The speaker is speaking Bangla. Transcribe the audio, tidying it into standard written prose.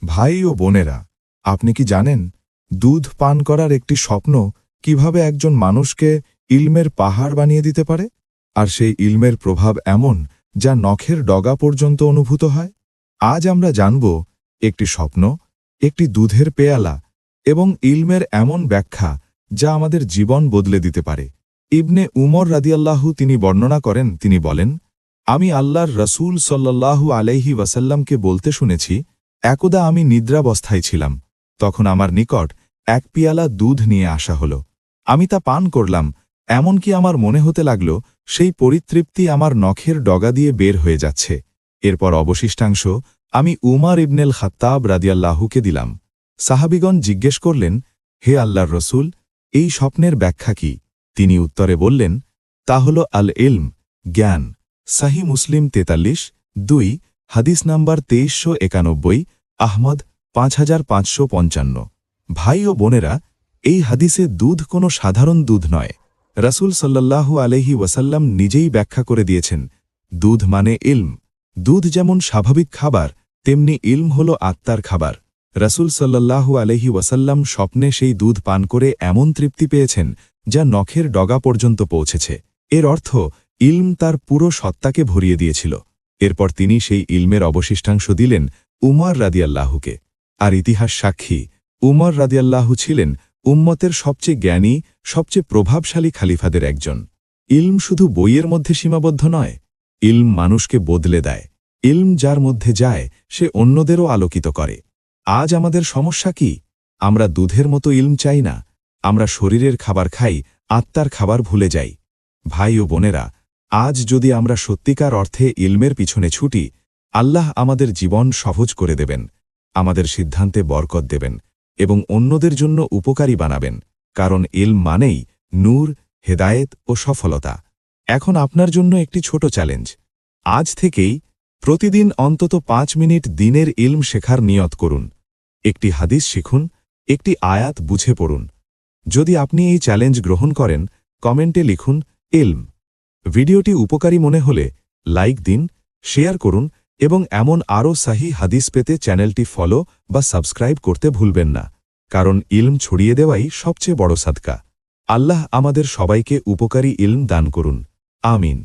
ভাই ও বোনেরা, আপনি কি জানেন দুধ পান করার একটি স্বপ্ন কিভাবে একজন মানুষকে ইলমের পাহাড় বানিয়ে দিতে পারে? আর সেই ইলমের প্রভাব এমন যা নখের ডগা পর্যন্ত অনুভূত হয়। আজ আমরা জানব একটি স্বপ্ন, একটি দুধের পেয়ালা এবং ইলমের এমন ব্যাখ্যা যা আমাদের জীবন বদলে দিতে পারে। ইবনে উমর রাদিয়াল্লাহু তিনি বর্ণনা করেন, তিনি বলেন, আমি আল্লাহর রসূল সাল্লাল্লাহু আলাইহি ওয়াসাল্লামকে বলতে শুনেছি, একদা আমি নিদ্রাবস্থায় ছিলাম। তখন আমার নিকট এক পিয়ালা দুধ নিয়ে আসা হল। আমি তা পান করলাম, এমনকি আমার মনে হতে লাগল সেই পরিতৃপ্তি আমার নখের ডগা দিয়ে বের হয়ে যাচ্ছে। এরপর অবশিষ্টাংশ আমি উমার ইবনেল খাত্তাব রাদিয়াল্লাহুকে দিলাম। সাহাবিগণ জিজ্ঞেস করলেন, হে আল্লাহর রসূল, এই স্বপ্নের ব্যাখ্যা কি? তিনি উত্তরে বললেন, তা হল আল ইলম, জ্ঞান। সাহি মুসলিম 43-2, হাদিস নাম্বার 2391, আহমদ 5555। ভাই ও বোনেরা, এই হাদিসে দুধ কোনো সাধারণ দুধ নয়। রাসূল সাল্লাল্লাহু আলাইহি ওয়াসাল্লাম নিজেই ব্যাখ্যা করে দিয়েছেন, দুধ মানে ইলম। দুধ যেমন স্বাভাবিক খাবার, তেমনি ইলম হল আত্মার খাবার। রাসূল সাল্লাল্লাহু আলাইহি ওয়াসাল্লাম স্বপ্নে সেই দুধ পান করে এমন তৃপ্তি পেয়েছেন যা নখের ডগা পর্যন্ত পৌঁছেছে। এর অর্থ ইলম তার পুরো সত্তাকে ভরিয়ে দিয়েছিল। এরপর তিনি সেই ইলমের অবশিষ্টাংশ দিলেন উমর রাদিয়াল্লাহুকে। আর ইতিহাস সাক্ষী, উমর রাদিয়াল্লাহু ছিলেন উম্মতের সবচেয়ে জ্ঞানী, সবচেয়ে প্রভাবশালী খলিফাদের একজন। ইলম শুধু বইয়ের মধ্যে সীমাবদ্ধ নয়, ইলম মানুষকে বদলে দেয়। ইলম যার মধ্যে যায় সে অন্যদেরও আলোকিত করে। আজ আমাদের সমস্যা কি? আমরা দুধের মতো ইলম চাই না, আমরা শরীরের খাবার খাই, আত্মার খাবার ভুলে যাই। ভাই ও বোনেরা, আজ যদি আমরা সত্যিকার অর্থে ইলমের পিছনে ছুটি, আল্লাহ আমাদের জীবন সহজ করে দেবেন, আমাদের সিদ্ধান্তে বরকত দেবেন এবং অন্যদের জন্য উপকারী বানাবেন। কারণ ইলম মানেই নূর, হেদায়েত ও সফলতা। এখন আপনার জন্য একটি ছোট চ্যালেঞ্জ। আজ থেকেই প্রতিদিন অন্তত 5 মিনিট দিনের ইলম শেখার নিয়ত করুন। একটি হাদিস শিখুন, একটি আয়াত বুঝে পড়ুন। যদি আপনি এই চ্যালেঞ্জ গ্রহণ করেন, কমেন্টে লিখুন ইলম। ভিডিওটি উপকারী মনে হলে লাইক দিন, শেয়ার করুন এবং এমন আরও সাহি হাদিস পেতে চ্যানেলটি ফলো বা সাবস্ক্রাইব করতে ভুলবেন না। কারণ ইলম ছড়িয়ে দেওয়াই সবচেয়ে বড় সাদকা। আল্লাহ আমাদের সবাইকে উপকারী ইলম দান করুন। আমিন।